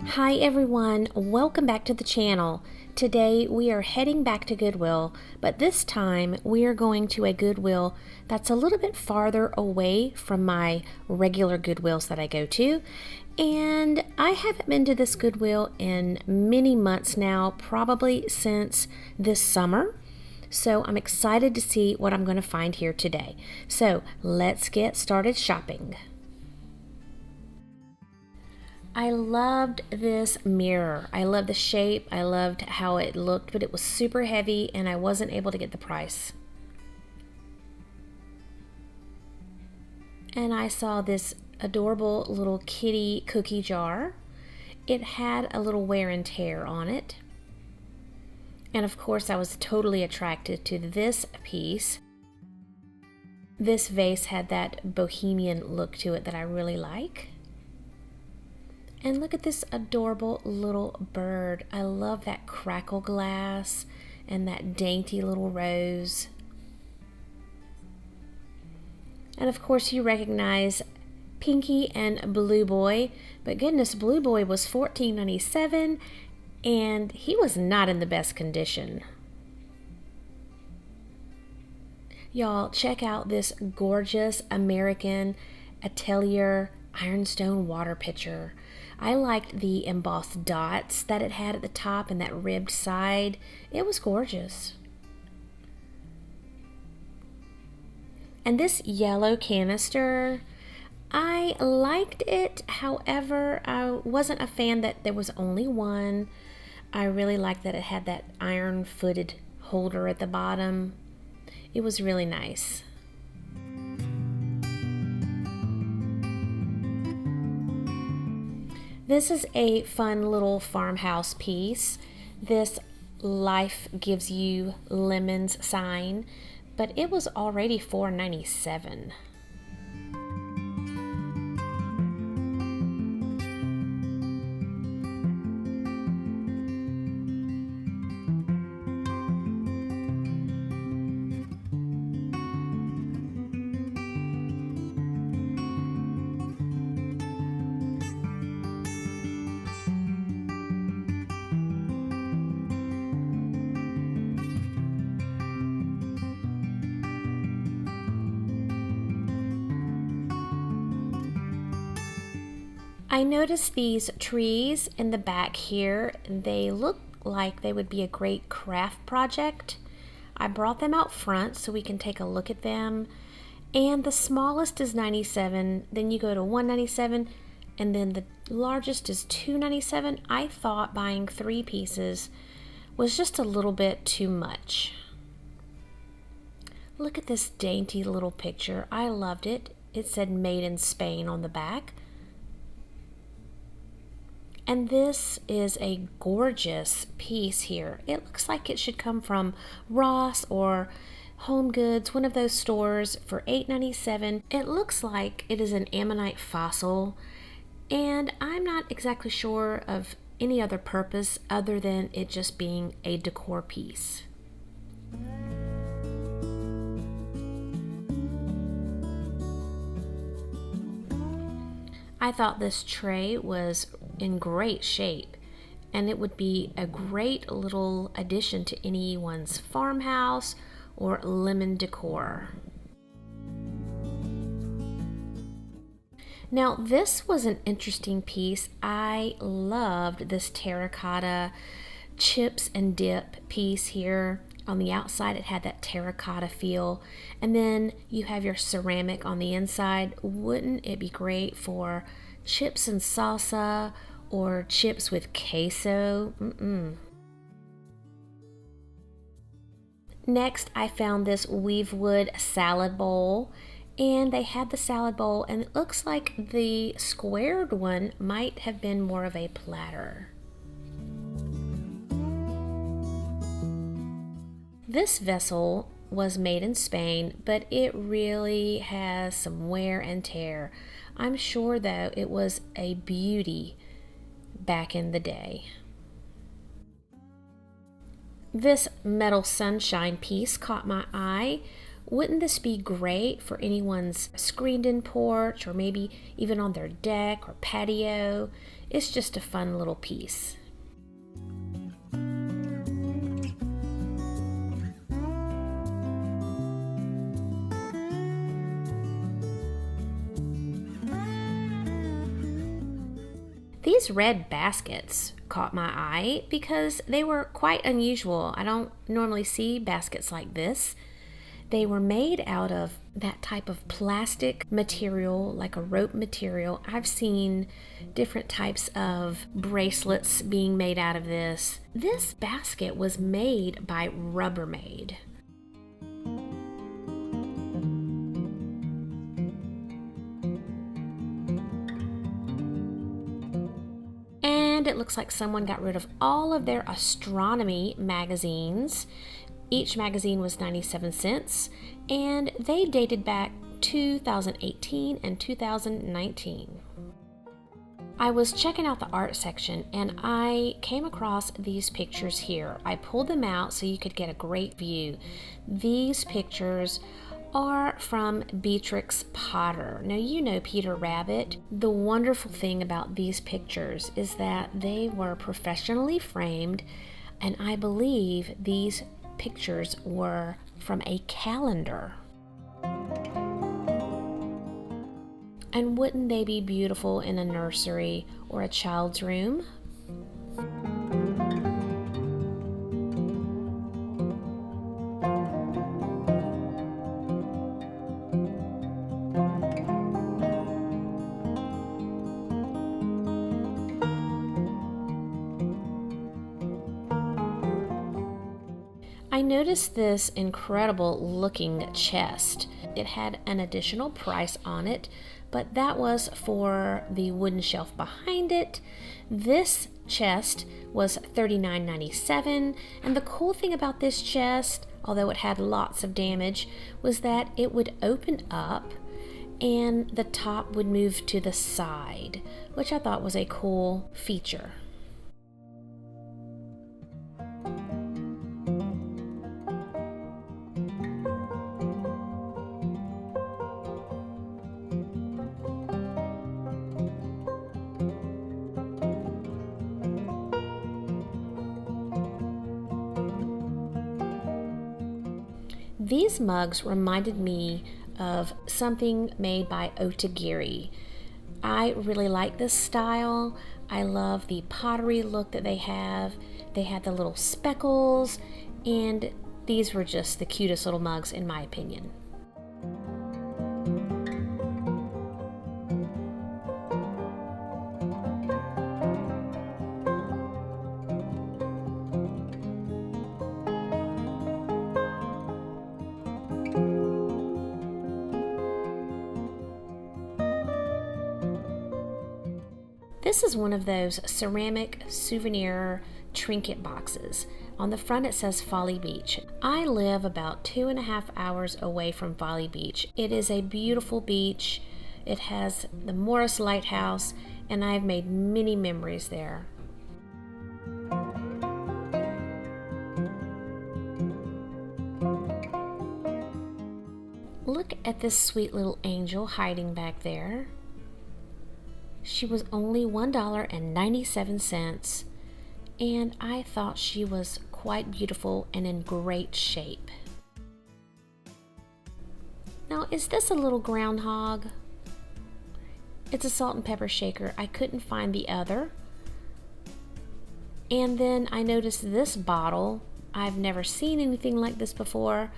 Hi everyone, welcome back to the channel. Today we are heading back to Goodwill, but this time we are going to a Goodwill that's a little bit farther away from my regular Goodwills that I go to. And I haven't been to this Goodwill in many months now, probably since this summer. So I'm excited to see what I'm going to find here today. So let's get started shopping. I loved this mirror. I loved the shape. I loved how it looked, but it was super heavy and I wasn't able to get the price. And I saw this adorable little kitty cookie jar. It had a little wear and tear on it. And of course, I was totally attracted to this piece. This vase had that bohemian look to it that I really like. And look at this adorable little bird. I love that crackle glass and that dainty little rose. And of course you recognize Pinky and Blue Boy, but goodness, Blue Boy was $14.97 and he was not in the best condition. Y'all, check out this gorgeous American Atelier ironstone water pitcher. I liked the embossed dots that it had at the top and that ribbed side. It was gorgeous. And this yellow canister, I liked it. However, I wasn't a fan that there was only one. I really liked that it had that iron-footed holder at the bottom. It was really nice. This is a fun little farmhouse piece. This Life Gives You Lemons sign, but it was already $4.97. I noticed these trees in the back here. They look like they would be a great craft project. I brought them out front so we can take a look at them. And the smallest is $97, then you go to $197, and then the largest is $297. I thought buying 3 pieces was just a little bit too much. Look at this dainty little picture. I loved it. It said made in Spain on the back. And this is a gorgeous piece here. It looks like it should come from Ross or Home Goods, one of those stores, for $8.97. It looks like it is an ammonite fossil, and I'm not exactly sure of any other purpose other than it just being a decor piece. I thought this tray was in great shape, and it would be a great little addition to anyone's farmhouse or lemon decor. Now this was an interesting piece. I loved this terracotta chips and dip piece here. On the outside it had that terracotta feel, and then you have your ceramic on the inside. Wouldn't it be great for chips and salsa or chips with queso? Next, I found this weavewood salad bowl, and they had the salad bowl, and it looks like the squared one might have been more of a platter. This vessel was made in Spain, but it really has some wear and tear. I'm sure though it was a beauty back in the day. This metal sunshine piece caught my eye. Wouldn't this be great for anyone's screened-in porch or maybe even on their deck or patio? It's just a fun little piece. These red baskets caught my eye because they were quite unusual. I don't normally see baskets like this. They were made out of that type of plastic material, like a rope material. I've seen different types of bracelets being made out of this. This basket was made by Rubbermaid. And it looks like someone got rid of all of their astronomy magazines. Each magazine was 97 cents, and they dated back 2018 and 2019. I was checking out the art section and I came across these pictures here. I pulled them out so you could get a great view. These pictures are from Beatrix Potter. Now you know Peter Rabbit. The wonderful thing about these pictures is that they were professionally framed, and I believe these pictures were from a calendar. And wouldn't they be beautiful in a nursery or a child's room? I noticed this incredible looking chest. It had an additional price on it, but that was for the wooden shelf behind it. This chest was $39.97, and the cool thing about this chest, although it had lots of damage, was that it would open up and the top would move to the side, which I thought was a cool feature. These mugs reminded me of something made by Otagiri. I really like this style. I love the pottery look that they have. They had the little speckles, and these were just the cutest little mugs in my opinion. This is one of those ceramic souvenir trinket boxes. On the front it says Folly Beach. I live about 2.5 hours away from Folly Beach. It is a beautiful beach. It has the Morris Lighthouse, and I've made many memories there. Look at this sweet little angel hiding back there. She was only $1.97, and I thought she was quite beautiful and in great shape. Now, is this a little groundhog? It's a salt and pepper shaker. I couldn't find the other. And then I noticed this bottle. I've never seen anything like this before.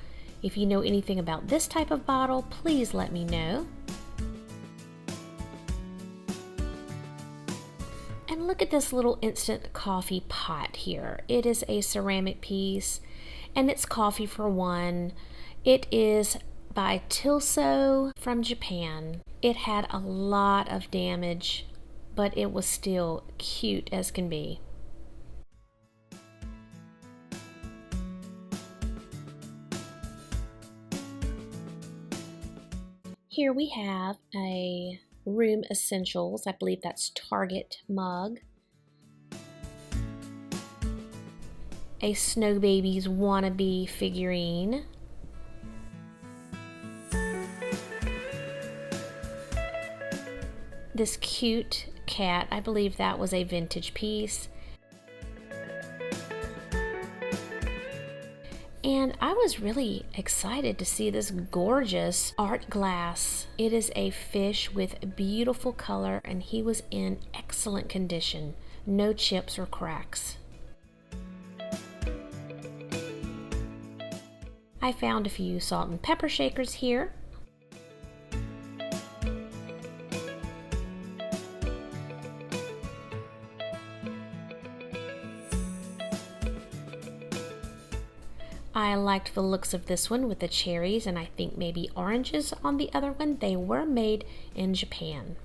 If you know anything about this type of bottle, please let me know. And look at this little instant coffee pot here. It is a ceramic piece, and it's coffee for one. It is by Tilso from Japan. It had a lot of damage, but it was still cute as can be. Here we have a Room Essentials, I believe that's Target mug. A Snow Babies wannabe figurine. this cute cat. I believe that was a vintage piece. And I was really excited to see this gorgeous art glass. It is a fish with beautiful color, and he was in excellent condition. No chips or cracks. I found a few salt and pepper shakers here. I liked the looks of this one with the cherries and I think maybe oranges on the other one. They were made in Japan.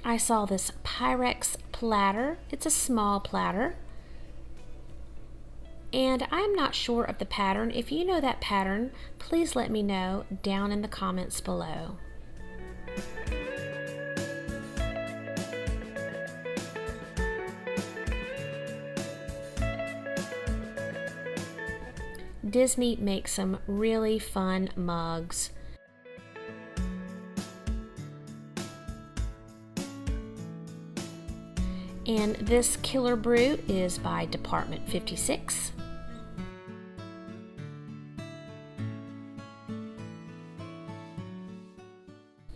I saw this Pyrex platter. It's a small platter. And I'm not sure of the pattern. If you know that pattern, please let me know down in the comments below. Disney makes some really fun mugs. And this Killer Brew is by Department 56.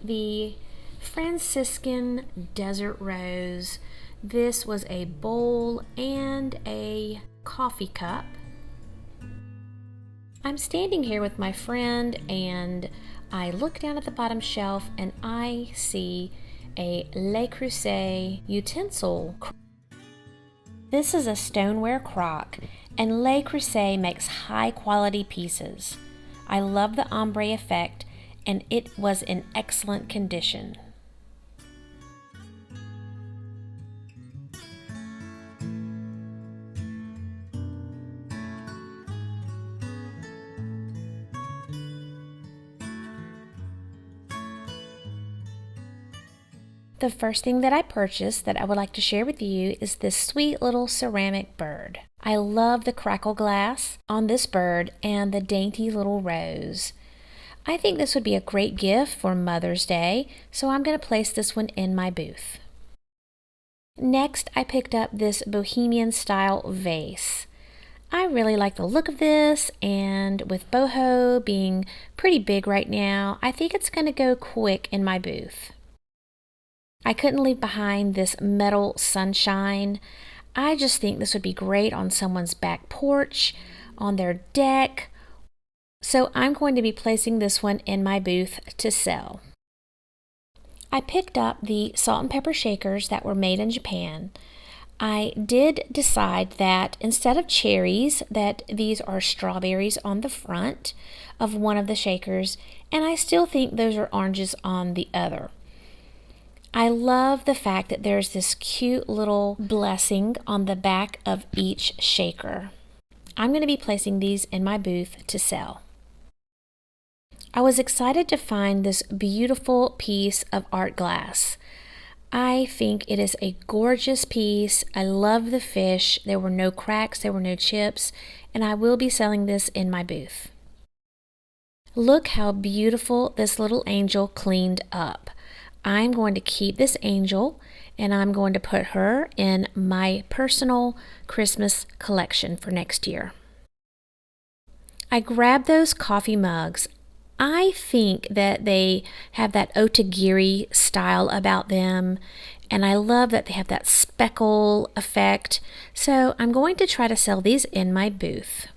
The Franciscan Desert Rose. This was a bowl and a coffee cup. I'm standing here with my friend and I look down at the bottom shelf and I see a Le Creuset utensil. This is a stoneware crock, and Le Creuset makes high quality pieces. I love the ombre effect, and it was in excellent condition. The first thing that I purchased that I would like to share with you is this sweet little ceramic bird. I love the crackle glass on this bird and the dainty little rose. I think this would be a great gift for Mother's Day, so I'm going to place this one in my booth. Next, I picked up this bohemian style vase. I really like the look of this, and with boho being pretty big right now, I think it's going to go quick in my booth. I couldn't leave behind this metal sunshine. I just think this would be great on someone's back porch, on their deck. So I'm going to be placing this one in my booth to sell. I picked up the salt and pepper shakers that were made in Japan. I did decide that instead of cherries, that these are strawberries on the front of one of the shakers, and I still think those are oranges on the other. I love the fact that there's this cute little blessing on the back of each shaker. I'm going to be placing these in my booth to sell. I was excited to find this beautiful piece of art glass. I think it is a gorgeous piece. I love the fish. There were no cracks, there were no chips, and I will be selling this in my booth. Look how beautiful this little angel cleaned up. I'm going to keep this angel and I'm going to put her in my personal Christmas collection for next year. I grabbed those coffee mugs. I think that they have that otagiri style about them, and I love that they have that speckle effect. So I'm going to try to sell these in my booth.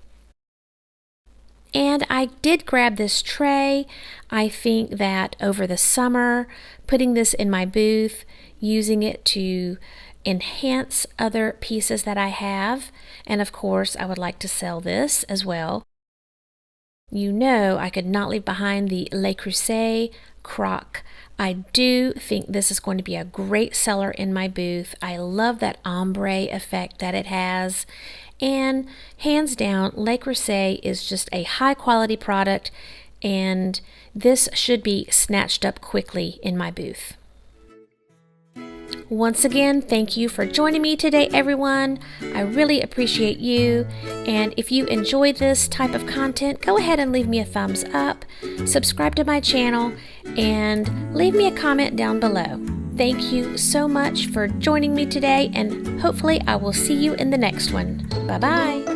And I did grab this tray. I think that over the summer, putting this in my booth, using it to enhance other pieces that I have, and of course I would like to sell this as well. You know I could not leave behind the Le Creuset crock. I do think this is going to be a great seller in my booth. I love that ombre effect that it has. And hands down, Le Creuset is just a high quality product, and this should be snatched up quickly in my booth. Once again, thank you for joining me today, everyone. I really appreciate you. And if you enjoy this type of content, go ahead and leave me a thumbs up, subscribe to my channel, and leave me a comment down below. Thank you so much for joining me today, and hopefully I will see you in the next one. Bye-bye.